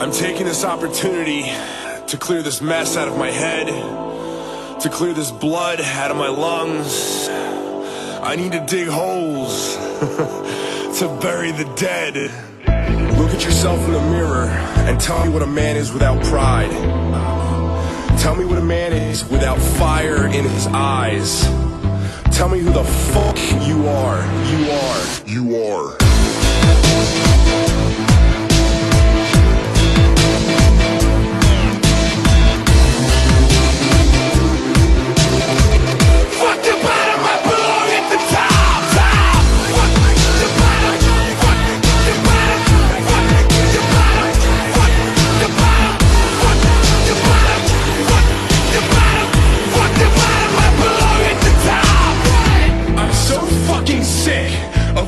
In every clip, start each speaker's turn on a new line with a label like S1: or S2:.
S1: I'm taking this opportunity to clear this mess out of my head, to clear this blood out of my lungs. I need to dig holes to bury the dead. Look at yourself in the mirror and tell me what a man is without pride. Tell me what a man is without fire in his eyes. Tell me who the fuck you are. You are.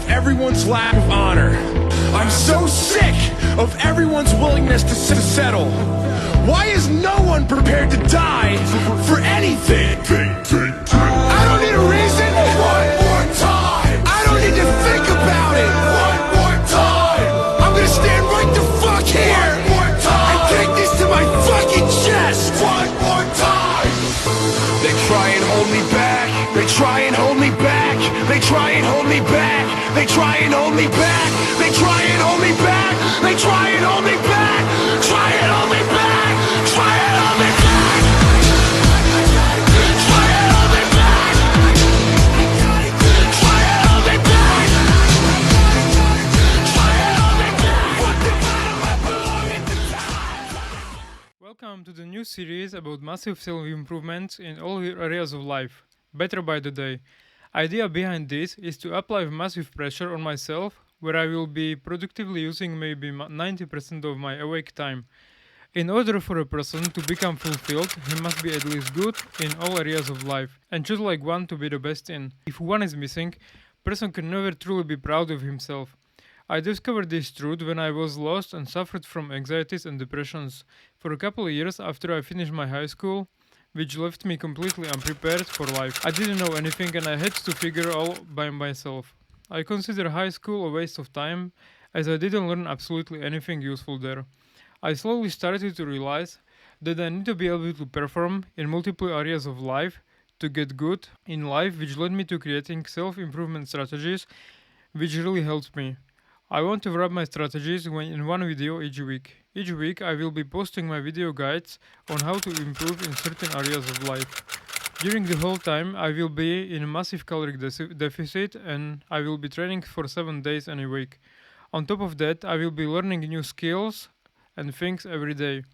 S1: Everyone's lack of honor. I'm so sick of everyone's willingness to settle. Why is no one prepared to die for anything? I don't need a reason. One more time. I don't need to think about it. One more time. I'm gonna stand right the fuck here. One more time. And take this to my fucking chest. One more time. They try and hold me back. They try and hold me back. They try and hold me back. They try and hold me back. They try and hold me back. They try and hold me back. Try and hold me back. Try and hold me back. Try and hold me back. Try and hold me back. Try and hold me back.
S2: Welcome to the new series about massive self-improvement in all areas of life. Better by the day. Idea behind this is to apply massive pressure on myself, where I will be productively using maybe 90% of my awake time. In order for a person to become fulfilled, he must be at least good in all areas of life, and choose like one to be the best in. If one is missing, person can never truly be proud of himself. I discovered this truth when I was lost and suffered from anxieties and depressions for a couple of years after I finished my high school, which left me completely unprepared for life. I didn't know anything and I had to figure all by myself. I consider high school a waste of time as I didn't learn absolutely anything useful there. I slowly started to realize that I need to be able to perform in multiple areas of life to get good in life, which led me to creating self-improvement strategies, which really helped me. I want to wrap my strategies in one video each week. Each week I will be posting my video guides on how to improve in certain areas of life. During the whole time I will be in a massive caloric deficit and I will be training for 7 days in a week. On top of that I will be learning new skills and things every day.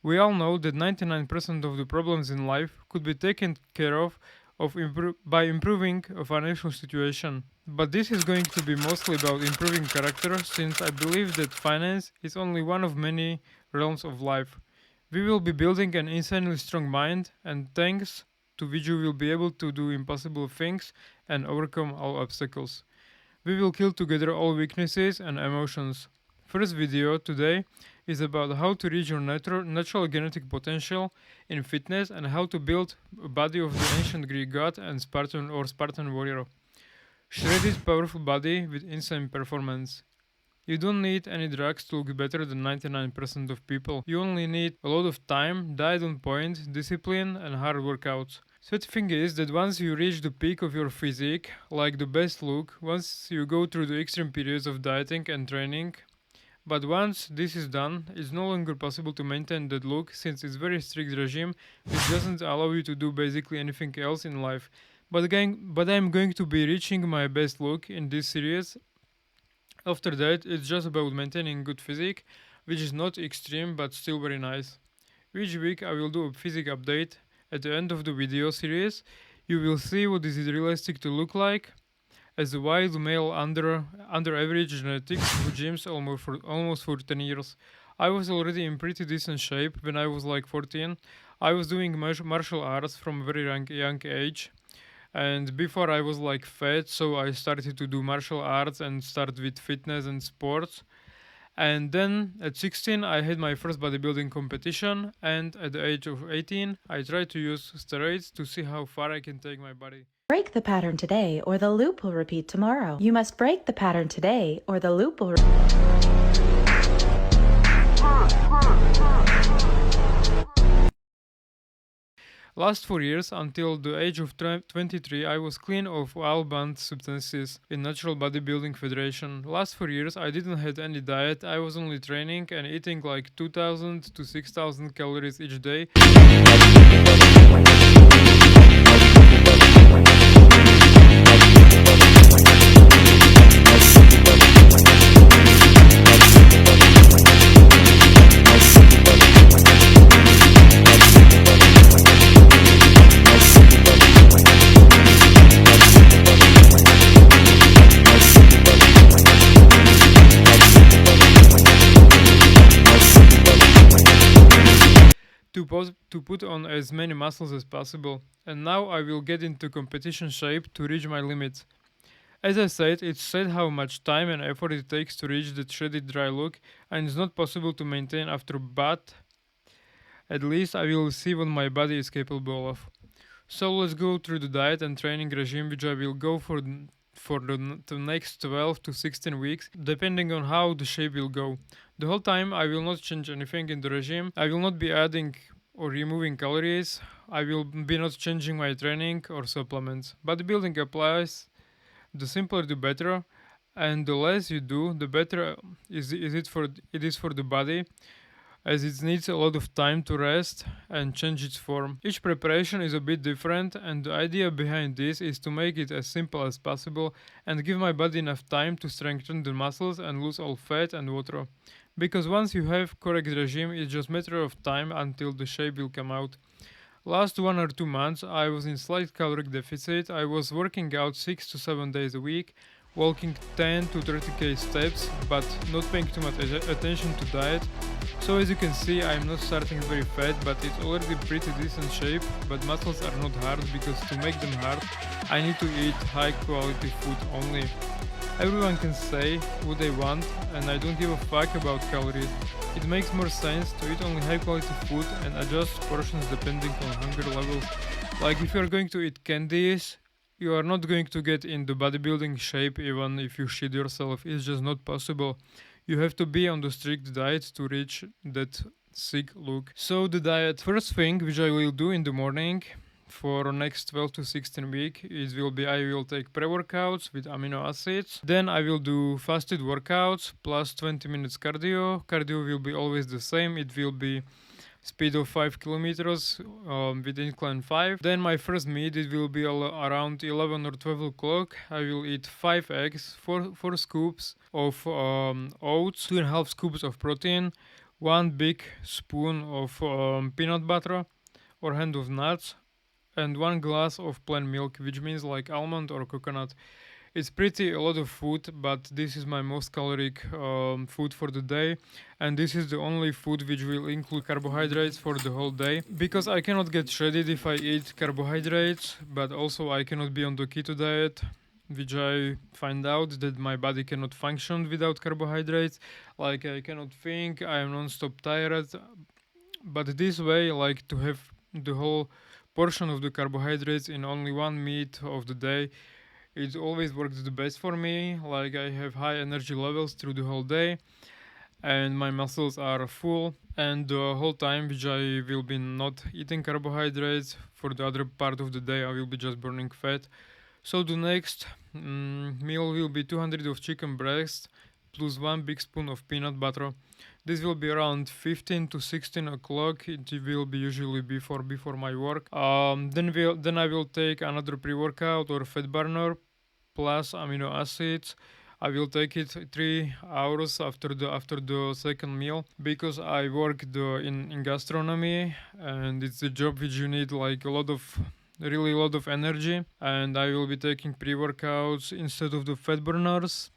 S2: We all know that 99% of the problems in life could be taken care of by improving a financial situation. But this is going to be mostly about improving character, since I believe that finance is only one of many realms of life. We will be building an insanely strong mind, and thanks to which you will be able to do impossible things and overcome all obstacles. We will kill together all weaknesses and emotions. First video today is about how to reach your natural genetic potential in fitness and how to build a body of the ancient Greek god and Spartan warrior. Shredded, powerful body with insane performance. You don't need any drugs to look better than 99% of people. You only need a lot of time, diet on point, discipline and hard workouts. So the thing is that once you reach the peak of your physique, like the best look, once you go through the extreme periods of dieting and training, but once this is done, it's no longer possible to maintain that look since it's a very strict regime which doesn't allow you to do basically anything else in life. But I'm going to be reaching my best look in this series. After that, it's just about maintaining good physique, which is not extreme but still very nice. Each week I will do a physique update. At the end of the video series, you will see what is it realistic to look like as a white male under average genetics who gyms almost for 10 years. I was already in pretty decent shape when I was like 14. I was doing martial arts from a very young age. And before I was like fat, so I started to do martial arts and start with fitness and sports. And then at 16 I had my first bodybuilding competition, and at the age of 18 I tried to use steroids to see how far I can take my body.
S3: Break the pattern today or the loop will repeat tomorrow. You must break the pattern today or the loop will
S2: Last 4 years, until the age of 23, I was clean of all banned substances in Natural Bodybuilding Federation. Last 4 years, I didn't have any diet. I was only training and eating like 2,000 to 6,000 calories each day. To put on as many muscles as possible, and now I will get into competition shape to reach my limits. As I said, it's sad how much time and effort it takes to reach the shredded dry look, and it's not possible to maintain after, but at least I will see what my body is capable of. So let's go through the diet and training regime which I will go for the next 12 to 16 weeks, depending on how the shape will go. The whole time I will not change anything in the regime. I will not be adding or removing calories. I will be not changing my training or supplements. Bodybuilding applies the simpler the better, and the less you do, the better it is for the body, as it needs a lot of time to rest and change its form. Each preparation is a bit different, and the idea behind this is to make it as simple as possible and give my body enough time to strengthen the muscles and lose all fat and water. Because once you have correct regime, it's just matter of time until the shape will come out. Last 1 or 2 months, I was in slight caloric deficit. I was working out 6 to 7 days a week, walking 10 to 30k steps, but not paying too much attention to diet. So as you can see, I'm not starting very fat, but it's already pretty decent shape, but muscles are not hard because to make them hard, I need to eat high quality food only. Everyone can say what they want, and I don't give a fuck about calories. It makes more sense to eat only high quality food and adjust portions depending on hunger levels. Like if you're going to eat candies, you are not going to get in the bodybuilding shape even if you shit yourself. It's just not possible. You have to be on the strict diet to reach that sick look. So the diet, first thing which I will do in the morning for next 12 to 16 week, it will be I will take pre-workouts with amino acids. Then I will do fasted workouts plus 20 minutes cardio. Cardio will be always the same. It will be speed of 5 kilometers with incline 5. Then my first meal, it will be around 11 or 12 o'clock. I will eat 5 eggs, 4 scoops of oats, 2.5 scoops of protein, 1 big spoon of peanut butter or hand of nuts, and 1 glass of plain milk, which means like almond or coconut. It's pretty a lot of food, but this is my most caloric food for the day, and this is the only food which will include carbohydrates for the whole day, because I cannot get shredded if I eat carbohydrates, but also I cannot be on the keto diet, which I find out that my body cannot function without carbohydrates. Like I cannot think, I am non-stop tired, but this way, like to have the whole portion of the carbohydrates in only one meat of the day, it always works the best for me. Like I have high energy levels through the whole day and my muscles are full, and the whole time which I will be not eating carbohydrates, for the other part of the day I will be just burning fat. So the next meal will be 200 of chicken breast plus 1 big spoon of peanut butter. This will be around 15 to 16 o'clock. It will be usually before my work. Then I will take another pre-workout or fat burner plus amino acids. I will take it 3 hours after the second meal, because I work in gastronomy, and it's a job which you need like really a lot of energy, and I will be taking pre-workouts instead of the fat burners,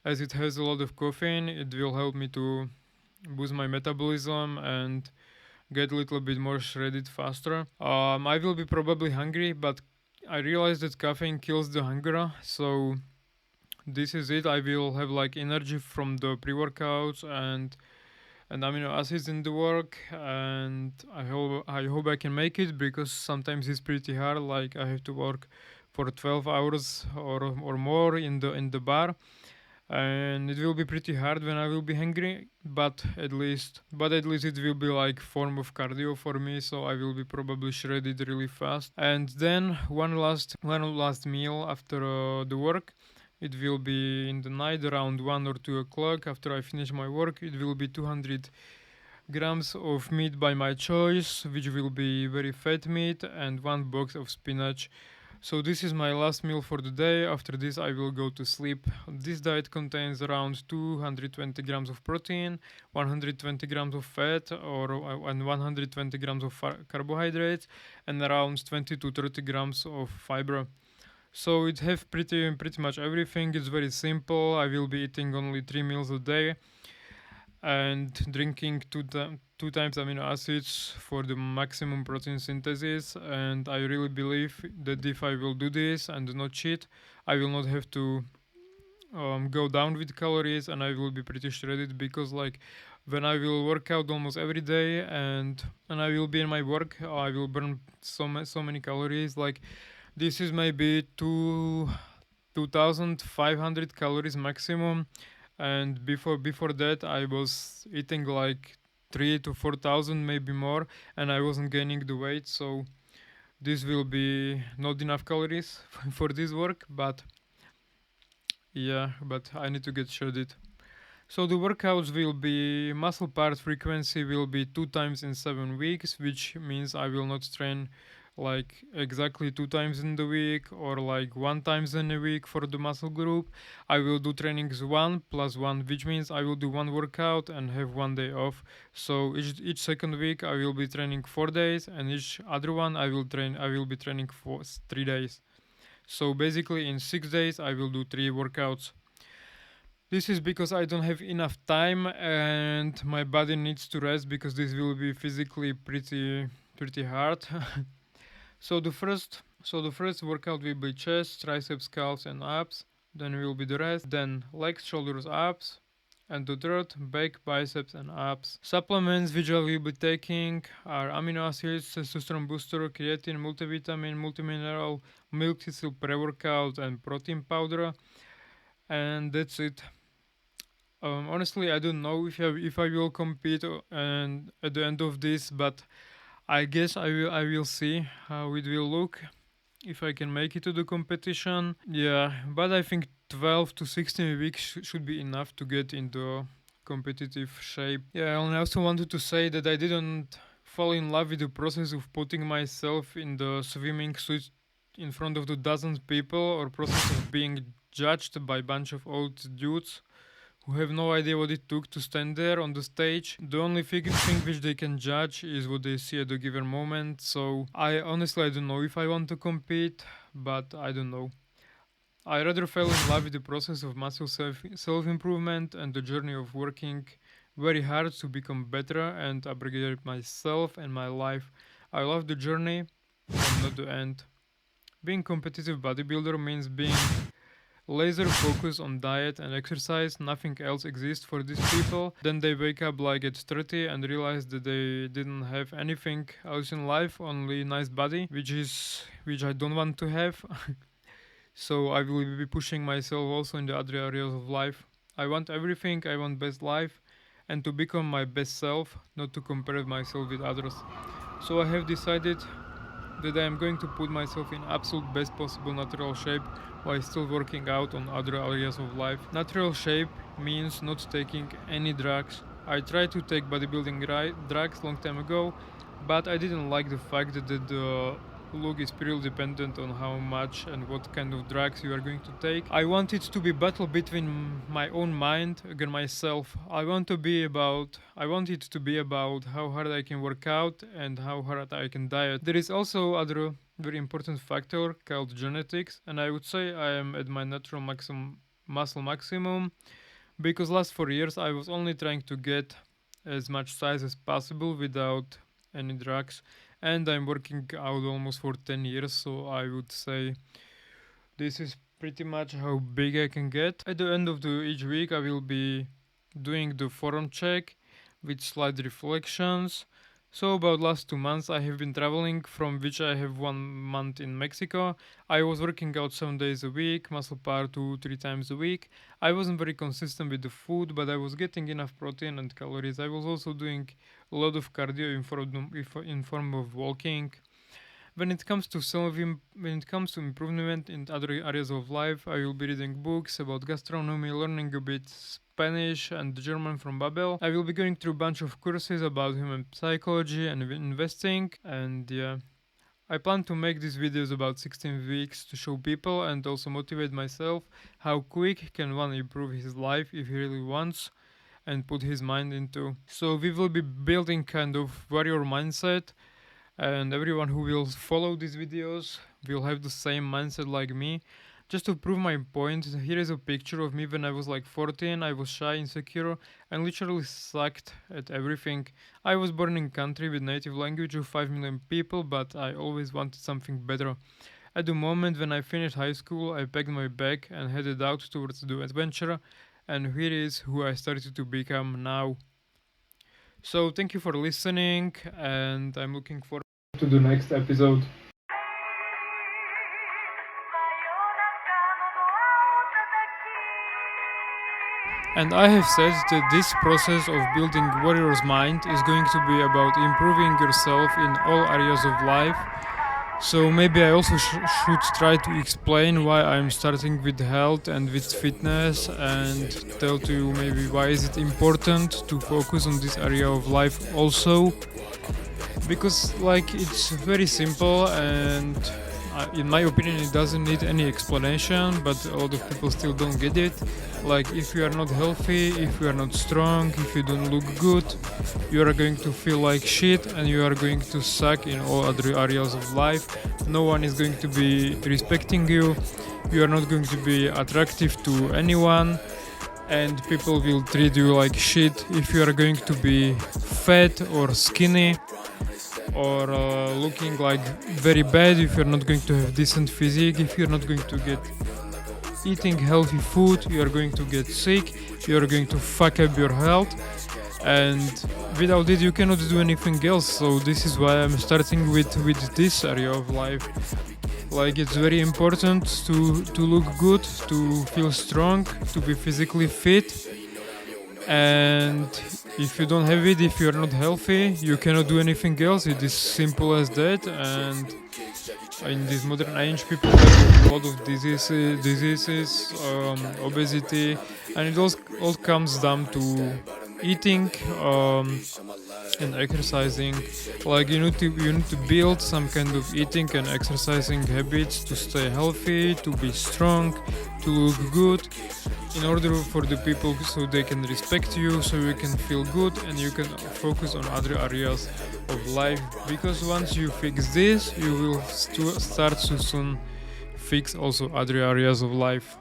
S2: as it has a lot of caffeine. It will help me to boost my metabolism and get a little bit more shredded faster. I will be probably hungry, but I realize that caffeine kills the hunger, so this is it. I will have like energy from the pre-workouts and amino acids in the work, and I hope I can make it, because sometimes it's pretty hard. Like I have to work for 12 hours or more in the bar, and it will be pretty hard when I will be hungry, but at least it will be like form of cardio for me, so I will be probably shredded really fast. And then one last meal after the work. It will be in the night around 1 or 2 o'clock after I finish my work. It will be 200 grams of meat by my choice, which will be very fat meat, and one box of spinach. So this is my last meal for the day. After this I will go to sleep. This diet contains around 220 grams of protein, 120 grams of fat and 120 grams of carbohydrates, and around 20 to 30 grams of fiber. So it have pretty much everything. It's very simple. I will be eating only 3 meals a day and drinking two times amino acids for the maximum protein synthesis. And I really believe that if I will do this and do not cheat, I will not have to go down with calories, and I will be pretty shredded, because like when I will work out almost every day and I will be in my work, I will burn so many calories. Like this is maybe 2,500 calories maximum, and before that I was eating like 3 to 4,000, maybe more, and I wasn't gaining the weight. So this will be not enough calories for this work, but yeah, but I need to get shredded. So the workouts will be muscle part frequency will be 2 times in 7 weeks, which means I will not train like exactly 2 times in the week or like 1 times in a week for the muscle group. I will do trainings 1 plus 1, which means I will do one workout and have 1 day off. So each second week I will be training 4 days, and each other one I will be training for 3 days. So basically in 6 days I will do 3 workouts. This is because I don't have enough time and my body needs to rest, because this will be physically pretty hard. So the first workout will be chest, triceps, calves, and abs. Then will be the rest. Then legs, shoulders, abs. And the third, back, biceps, and abs. Supplements which I will be taking are amino acids, testosterone booster, creatine, multivitamin, multimineral, milk thistle pre-workout, and protein powder. And that's it. Honestly, I don't know if I will compete and at the end of this, but I guess I will see how it will look if I can make it to the competition. Yeah, but I think 12 to 16 weeks should be enough to get into competitive shape. Yeah, and I also wanted to say that I didn't fall in love with the process of putting myself in the swimming suit in front of the dozens people, or process of being judged by a bunch of old dudes who have no idea what it took to stand there on the stage. The only thing which they can judge is what they see at the given moment. So I don't know if I want to compete, but I don't know. I rather fell in love with the process of massive self improvement and the journey of working very hard to become better and upgrade myself and my life. I love the journey and not the end. Being competitive bodybuilder means being laser focus on diet and exercise. Nothing else exists for these people. Then they wake up like at 30 and realize that they didn't have anything else in life, only nice body, which I don't want to have. So I will be pushing myself also in the other areas of life. I want everything. I want best life and to become my best self, not to compare myself with others. So I have decided that I am going to put myself in absolute best possible natural shape while still working out on other areas of life. Natural shape means not taking any drugs. I tried to take bodybuilding drugs long time ago, but I didn't like the fact that the look is purely dependent on how much and what kind of drugs you are going to take. I want it to be battle between my own mind against myself. I want it to be about how hard I can work out and how hard I can diet. There is also other very important factor called genetics, and I would say I am at my natural muscle maximum, because last 4 years I was only trying to get as much size as possible without any drugs, and I'm working out almost for 10 years, so I would say this is pretty much how big I can get. At the end of each week, I will be doing the form check with slight reflections, So about last 2 months I have been traveling, from which I have 1 month in Mexico. I was working out 7 days a week, muscle power 2-3 times a week. I wasn't very consistent with the food, but I was getting enough protein and calories. I was also doing a lot of cardio in form of walking. When it comes to improvement in other areas of life, I will be reading books about gastronomy, learning a bit Spanish and German from Babel. I will be going through a bunch of courses about human psychology and investing, and yeah. I plan to make these videos about 16 weeks to show people and also motivate myself how quick can one improve his life if he really wants and put his mind into. So we will be building kind of warrior mindset, and everyone who will follow these videos will have the same mindset like me. Just to prove my point, here is a picture of me when I was like 14. I was shy, insecure, and literally sucked at everything. I was born in a country with native language of 5 million people, but I always wanted something better. At the moment when I finished high school, I packed my bag and headed out towards the adventure, and here is who I started to become now. So thank you for listening, and I'm looking forward to the next episode. And I have said that this process of building warrior's mind is going to be about improving yourself in all areas of life. So maybe I also should try to explain why I'm starting with health and with fitness, and tell to you maybe why is it important to focus on this area of life also. Because like it's very simple, and in my opinion it doesn't need any explanation, but a lot of people still don't get it. Like if you are not healthy, if you are not strong, if you don't look good, you are going to feel like shit and you are going to suck in all other areas of life. No one is going to be respecting you, you are not going to be attractive to anyone, and people will treat you like shit if you are going to be fat or skinny, or looking like very bad, if you're not going to have decent physique, if you're not going to get eating healthy food, you are going to get sick, you are going to fuck up your health, and without it you cannot do anything else. So this is why I'm starting with this area of life. Like it's very important to look good, to feel strong, to be physically fit, and if you don't have it, if you're not healthy, you cannot do anything else. It is simple as that. And in this modern age, people have a lot of diseases, obesity, and it all comes down to eating and exercising. Like you need to build some kind of eating and exercising habits to stay healthy, to be strong, to look good, in order for the people so they can respect you, so you can feel good and you can focus on other areas of life. Because once you fix this, you will start to soon fix also other areas of life.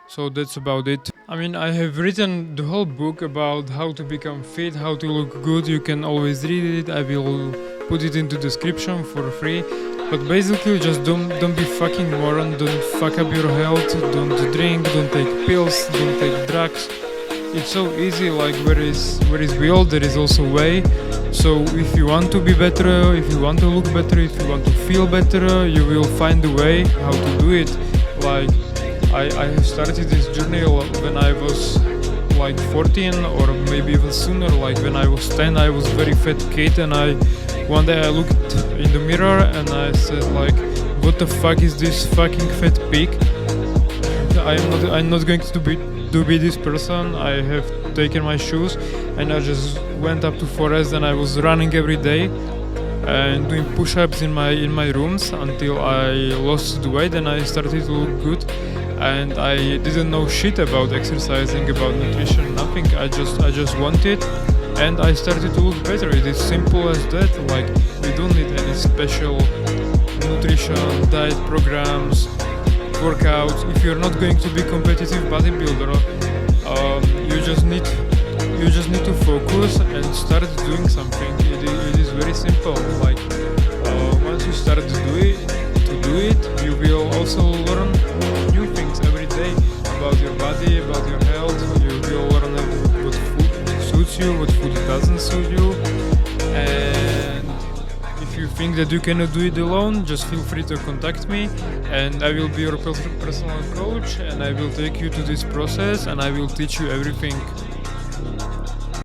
S2: So that's about it. I mean, I have written the whole book about how to become fit, how to look good. You can always read it. I will put it into description for free. But basically, just don't be fucking moron. Don't fuck up your health. Don't drink. Don't take pills. Don't take drugs. It's so easy. Like where is will, there is also way. So if you want to be better, if you want to look better, if you want to feel better, you will find a way how to do it. Like I have started this journey when I was like 14, or maybe even sooner. Like when I was 10, I was very fat kid, and one day I looked in the mirror and I said like, what the fuck is this fucking fat pig? I'm not going to be this person. I have taken my shoes and I just went up to forest and I was running every day and doing push-ups in my rooms until I lost the weight and I started to look good. And I didn't know shit about exercising, about nutrition, nothing. I just wanted, and I started to look better. It is simple as that. Like we don't need any special nutrition, diet programs, workouts. If you're not going to be competitive bodybuilder, you just need to focus and start doing something. It is very simple. Like once you start to do it, you will also learn new things every day about your body, about your health. You will learn what food suits you, what food doesn't suit you, and you think that you cannot do it alone, just feel free to contact me, and I will be your personal coach, and I will take you to this process, and I will teach you everything